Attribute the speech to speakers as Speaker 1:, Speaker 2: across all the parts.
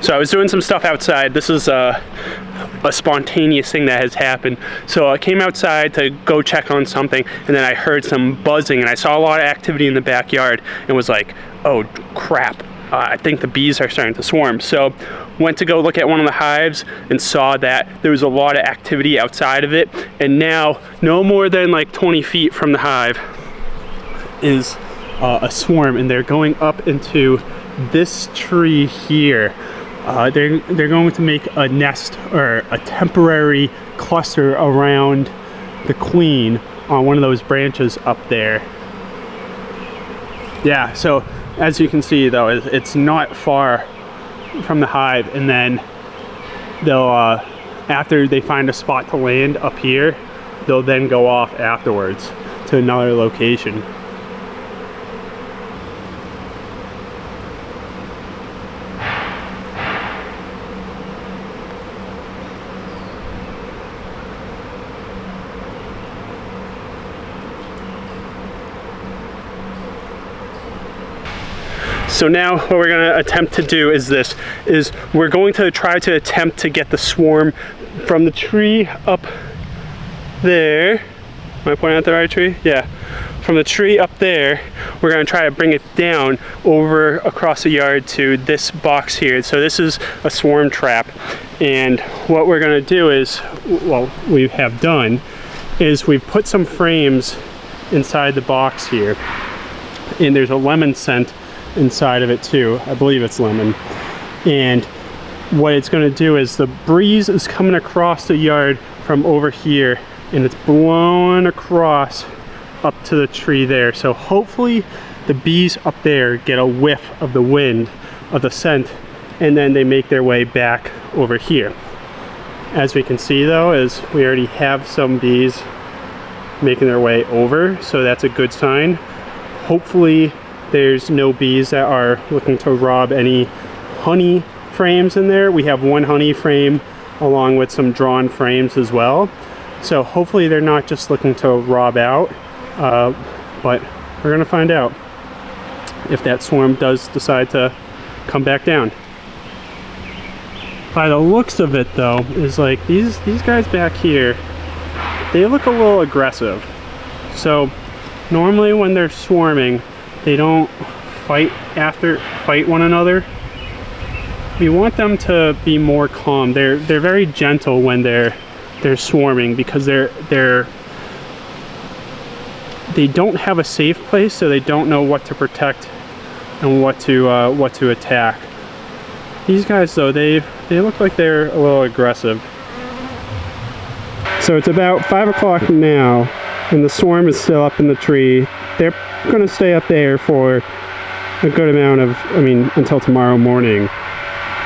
Speaker 1: So I was doing some stuff outside. This is a spontaneous thing that has happened. So I came outside to go check on something, and then I heard some buzzing, and I saw a lot of activity in the backyard, and was like, oh crap, I think the bees are starting to swarm. So went to go look at one of the hives and saw that there was a lot of activity outside of it, and now no more than like 20 feet from the hive is a swarm, and they're going up into this tree here. They're going to make a nest or a temporary cluster around the queen on one of those branches up there. Yeah, so as you can see though, it's not far from the hive, and then they'll after they find a spot to land up here, they'll then go off afterwards to another location. So now what we're going to attempt to do is we're going to try to attempt to get the swarm from the tree up there. Am I pointing out the right tree? Yeah. From the tree up there, we're going to try to bring it down over across the yard to this box here. So this is a swarm trap, and what we're going to do is, well, we have done, is we've put some frames inside the box here, and there's a lemon scent inside of it too. I believe it's lemon. And what it's going to do is the breeze is coming across the yard from over here, and it's blowing across up to the tree there. So hopefully the bees up there get a whiff of the wind, of the scent, and then they make their way back over here. As we can see though, is we already have some bees making their way over, so that's a good sign. Hopefully there's no bees that are looking to rob any honey frames in there. We have one honey frame along with some drawn frames as well. So hopefully they're not just looking to rob out, but we're gonna find out if that swarm does decide to come back down. By the looks of it though, is like these guys back here, they look a little aggressive. So normally when they're swarming, they don't fight one another. We want them to be more calm. They're very gentle when they're swarming, because they don't have a safe place, so they don't know what to protect and what to attack. These guys though, they look like they're a little aggressive. So it's about 5 o'clock now, and the swarm is still up in the tree. They're going to stay up there for a good amount of, until tomorrow morning.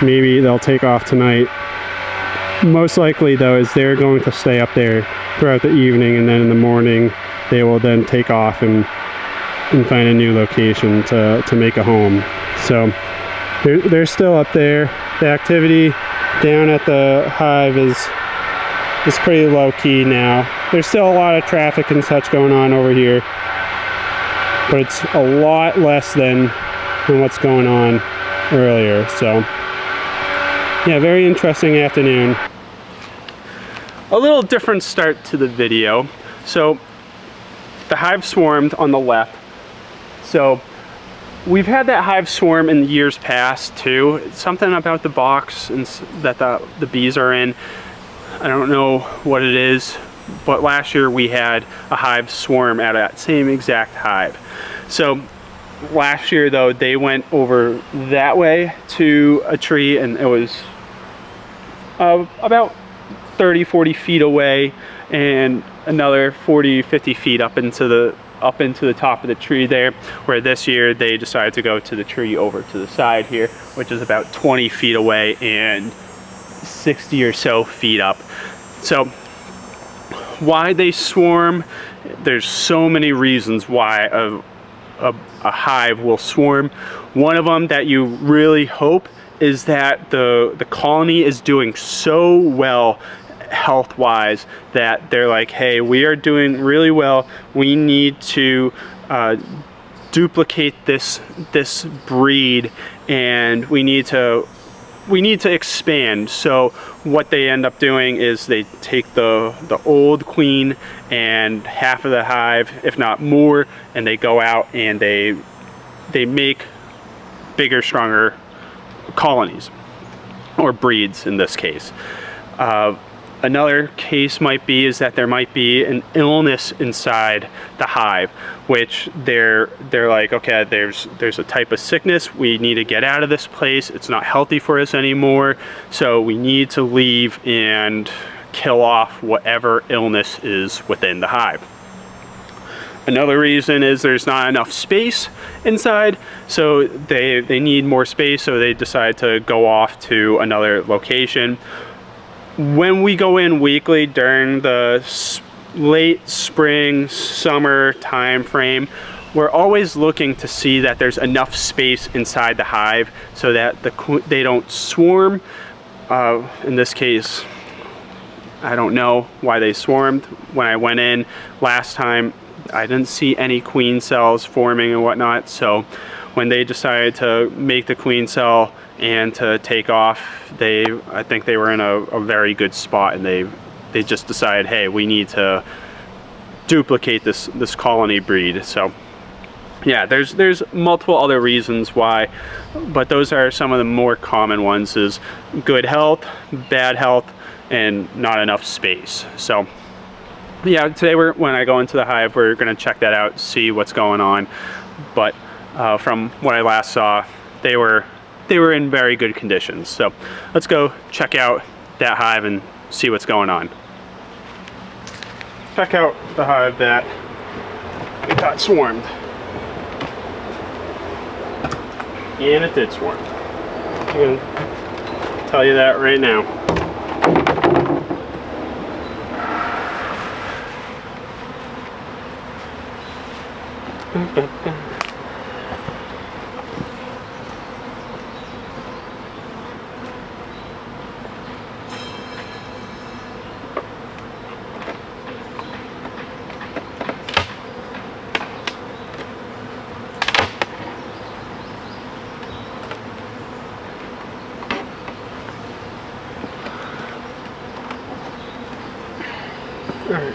Speaker 1: Maybe they'll take off tonight. Most likely though is they're going to stay up there throughout the evening, and then in the morning they will then take off and find a new location to make a home. So they're still up there. The activity down at the hive is pretty low key now. There's still a lot of traffic and such going on over here, but it's a lot less than what's going on earlier. So yeah, very interesting afternoon. A little different start to the video. So the hive swarmed on the left. So we've had that hive swarm in the years past too. It's something about the box and that the bees are in. I don't know what it is, but last year we had a hive swarm at that same exact hive. So last year though, they went over that way to a tree, and it was about 30-40 feet away, and another 40-50 feet up into the top of the tree there, where this year they decided to go to the tree over to the side here, which is about 20 feet away and 60 or so feet up. So why they swarm, there's so many reasons why a hive will swarm. One of them that you really hope is that the colony is doing so well health-wise that they're like, hey, we are doing really well, we need to duplicate this breed, and we need to we need to expand. So what they end up doing is they take the old queen and half of the hive, if not more, and they go out and they make bigger, stronger colonies, or breeds in this case. Another case might be is that there might be an illness inside the hive, which they're like, okay, there's a type of sickness, we need to get out of this place, it's not healthy for us anymore, so we need to leave and kill off whatever illness is within the hive. Another reason is there's not enough space inside, so they need more space, so they decide to go off to another location. When we go in weekly during the late spring, summer time frame, we're always looking to see that there's enough space inside the hive so that they don't swarm. In this case, I don't know why they swarmed. When I went in last time, I didn't see any queen cells forming and whatnot, so when they decided to make the queen cell and to take off, I think they were in a very good spot, and they just decided, hey, we need to duplicate this colony breed. So yeah, there's multiple other reasons why, but those are some of the more common ones: is good health, bad health, and not enough space. So yeah, today when I go into the hive, we're gonna check that out, see what's going on. But from what I last saw, they were in very good conditions. So let's go check out that hive and see what's going on. Check out the hive that got swarmed. And it did swarm. I'm going to tell you that right now. All right.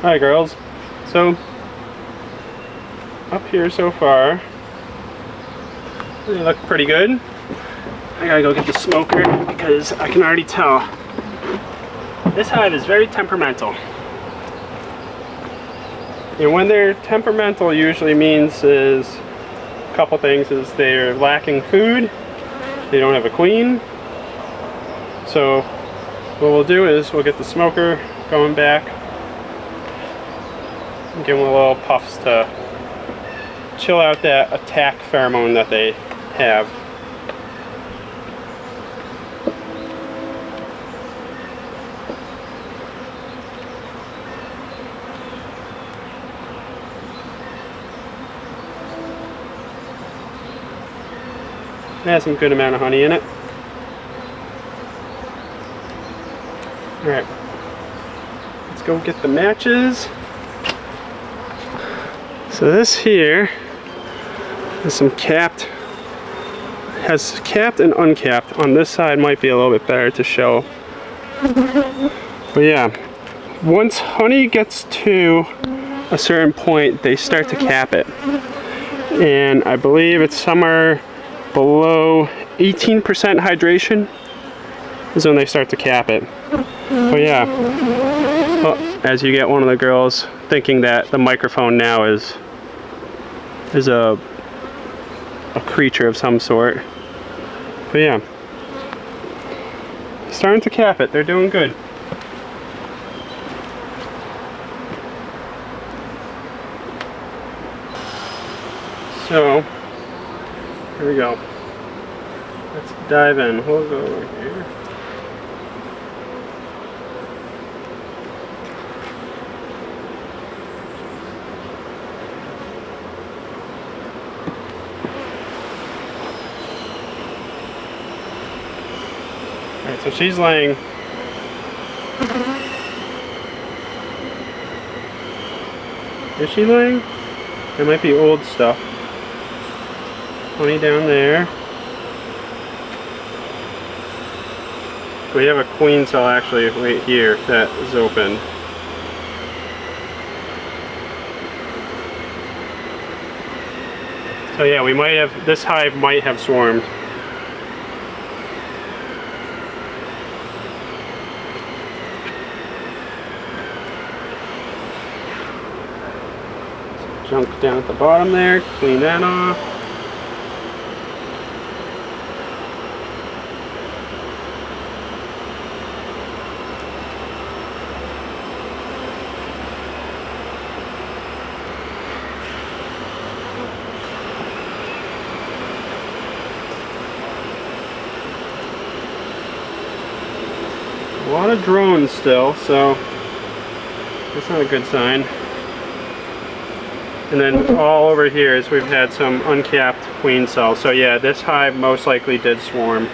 Speaker 1: Hi girls. So up here so far, they look pretty good. I gotta go get the smoker because I can already tell this hive is very temperamental. And when they're temperamental, usually means is a couple things: is they're lacking food, they don't have a queen. So what we'll do is we'll get the smoker going back and give them a little puffs to chill out that attack pheromone that they have. It has some good amount of honey in it. Alright, let's go get the matches. So this here is some capped, has capped and uncapped. On this side might be a little bit better to show. But yeah, once honey gets to a certain point, they start to cap it. And I believe it's somewhere below 18% hydration is when they start to cap it. But yeah, well, as you get one of the girls thinking that the microphone now is a creature of some sort. But yeah, starting to cap it. They're doing good. So here we go. Let's dive in. We'll go over here. Alright, so she's laying Is she laying? It might be old stuff. Honey down there. We have a queen cell actually right here that is open. So yeah, we might have, this hive might have swarmed. Junk down at the bottom there, clean that off. A lot of drones still, so that's not a good sign. And then all over here is we've had some uncapped queen cells. So yeah, this hive most likely did swarm.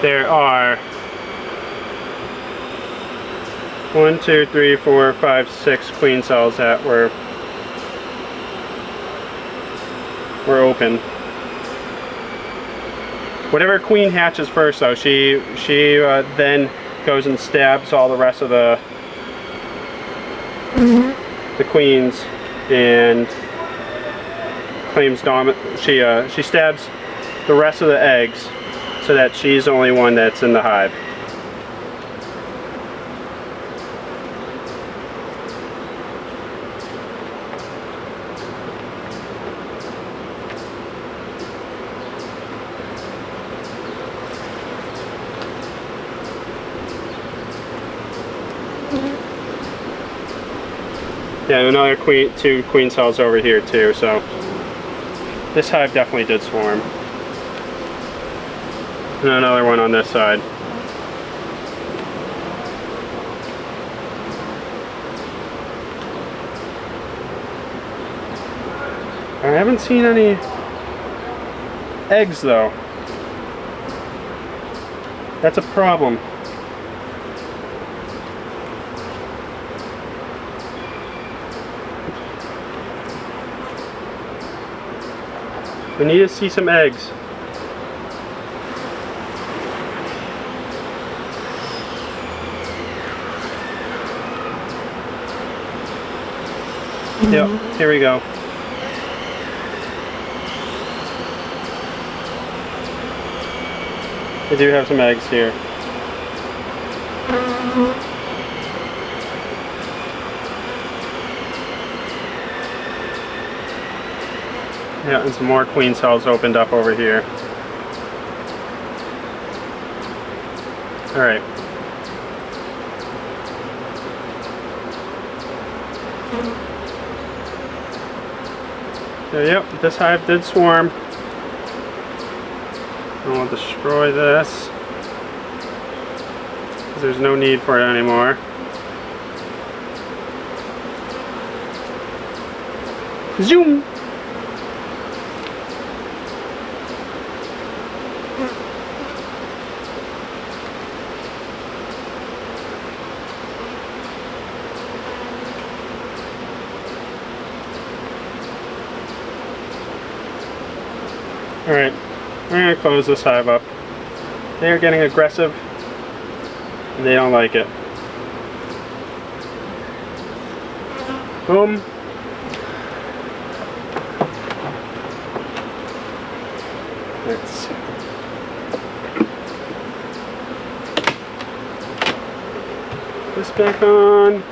Speaker 1: There are 1, 2, 3, 4, 5, 6 queen cells that were open. Whatever queen hatches first though, she then goes and stabs all the rest of the queens and claims dominance. She stabs the rest of the eggs so that she's the only one that's in the hive. Yeah, another two queen cells over here too, so this hive definitely did swarm. And another one on this side. I haven't seen any eggs though. That's a problem. We need to see some eggs. Yep, here we go. I do have some eggs here. Yeah, and some more queen cells opened up over here. Alright. So yep, this hive did swarm. I'll destroy this, because there's no need for it anymore. Zoom! Alright, we're going to close this hive up. They're getting aggressive and they don't like it. Boom. Let's put this back on.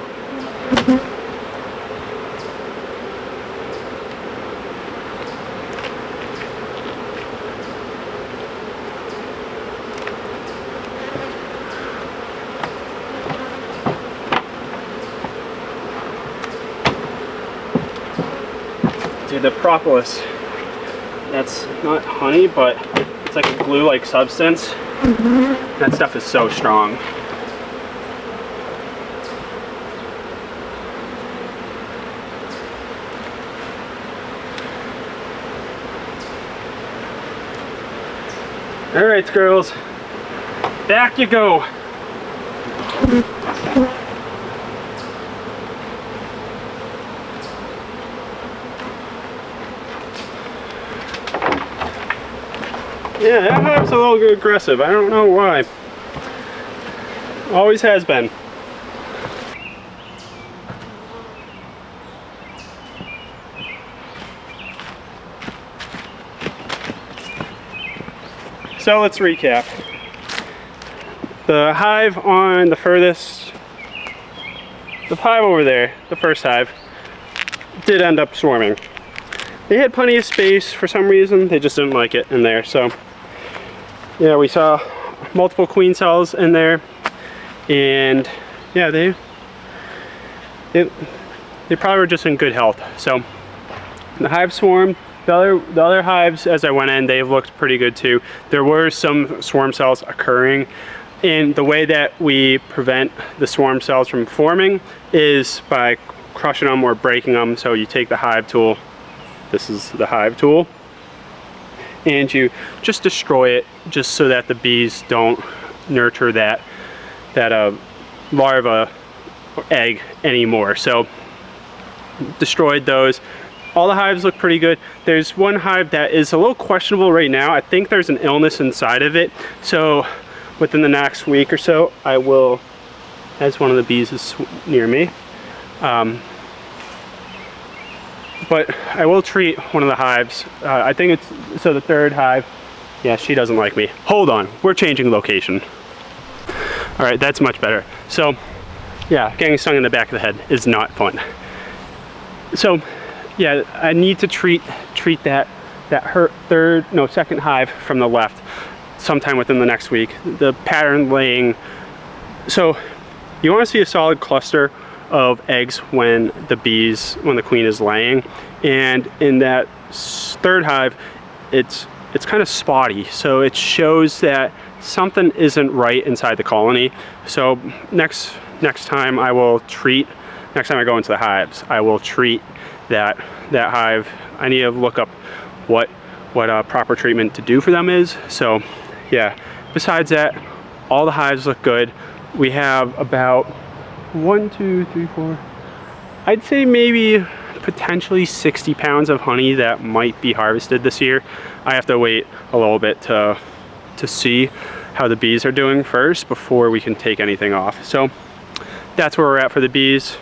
Speaker 1: The propolis, that's not honey, but it's like a glue-like substance. That stuff is so strong. All right, girls, back you go. Yeah, that hive's a little aggressive. I don't know why. Always has been. So let's recap. The hive on the furthest, the hive over there, the first hive, did end up swarming. They had plenty of space for some reason, they just didn't like it in there. So yeah, we saw multiple queen cells in there, and yeah, they probably were just in good health. So the hive swarmed. The other hives, as I went in, they've looked pretty good too. There were some swarm cells occurring, and the way that we prevent the swarm cells from forming is by crushing them or breaking them. So you take the hive tool, this is the hive tool, and you just destroy it, just so that the bees don't nurture that larva or egg anymore. So destroyed those. All the hives look pretty good. There's one hive that is a little questionable right now. I think there's an illness inside of it. So within the next week or so, I will, as one of the bees is near me, but I will treat one of the hives. I think it's, so the third hive, yeah, she doesn't like me. Hold on, we're changing location. All right, that's much better. So yeah, getting stung in the back of the head is not fun. So yeah, I need to treat that second hive from the left sometime within the next week. The pattern laying, so you want to see a solid cluster of eggs when the queen is laying, and in that third hive, it's kind of spotty, so it shows that something isn't right inside the colony. So next time I will treat, next time I go into the hives, I will treat that hive. I need to look up what proper treatment to do for them is. So yeah, besides that, all the hives look good. We have about 1, 2, 3, 4, I'd say maybe potentially 60 pounds of honey that might be harvested this year. I have to wait a little bit to see how the bees are doing first before we can take anything off. So that's where we're at for the bees.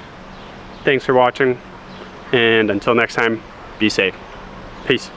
Speaker 1: Thanks for watching, and until next time, be safe. Peace.